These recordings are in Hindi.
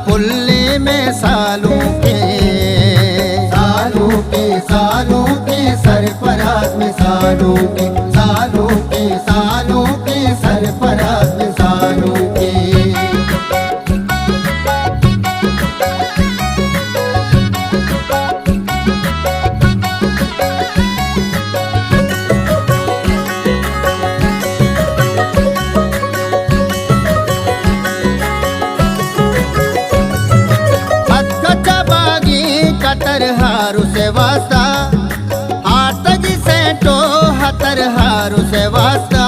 पुल्ले में सालों के सरफराज में सालों के सरफराज में सालों के। कतर हारू से वास्ता आतगी सेंटो हतर हारू से वास्ता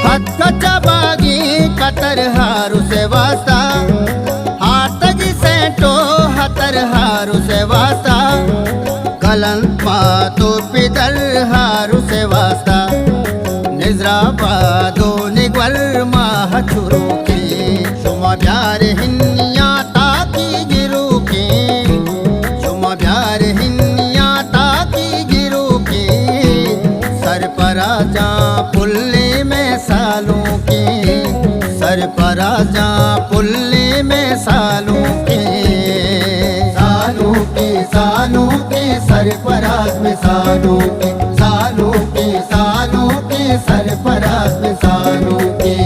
हथ कच्चा बागी कतर हारू से वास्ता आतगी सेंटो हतर हारू से वास्ता कलन पातो पिदर हारू से वास्ता निजराबादो निगवर माह चुरू के शुमा प्यार हिन्निया ताकी गिरू के शुमा प्यार हिन्निया ताकी गिरू के सरपराजा पुल्ले में सालों के सरपराजा पुल्ले में सालों के सरपराज में सालों के सरपराज में सालों के।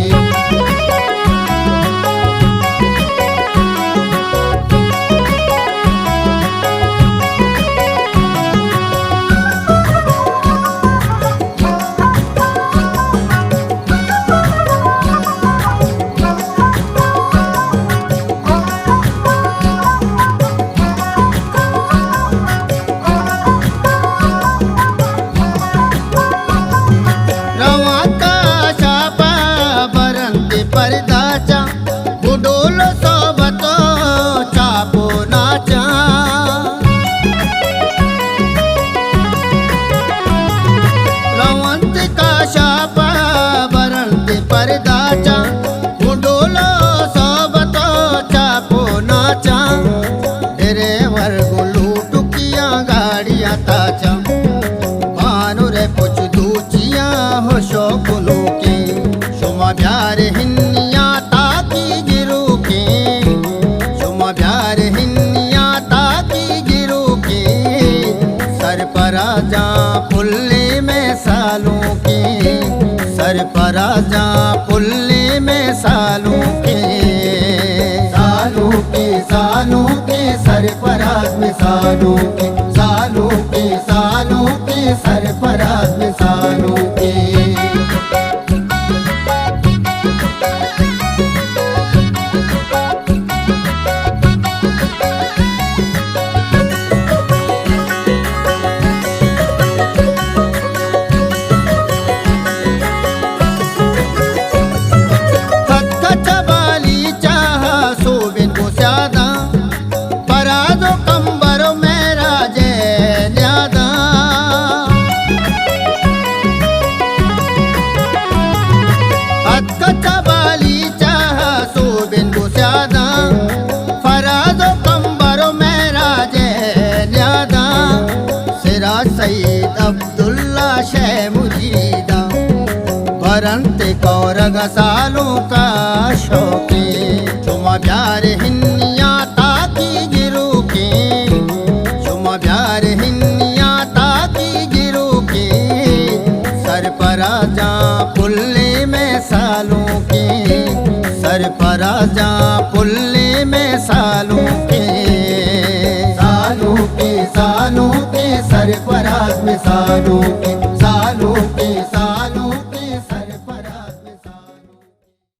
परदाचा बुडोलो सोबतो चापो नाचा रवंत का शापा बरंत परदाचा बुडोलो सोबतो चापो नाचा ड्राइवर गुलू टुकिया गाड़ियां ताचा भानुरे पुछ दूचिया हो शोकुलो के शुमा प्यार हिन्निया ताकी गिरू के शुमा प्यार हिन्निया ताकी गिरू के सरपराजा पुल्ले में सालों के सरपराजा पुल्ले में सालों के सरपराज में सालों के सरपराज में सालों के। सईद अब्दुल्ला शे मुजीदा बरंत कौरग सालों का शौके शुमा प्यार हिन्निया ताकी गिरू के शुमा प्यार हिन्निया ताकी गिरू के सरपराजा पुल्ले में सालों के सरपराजा पुल्ले में सालों के सरपराज में सालों के।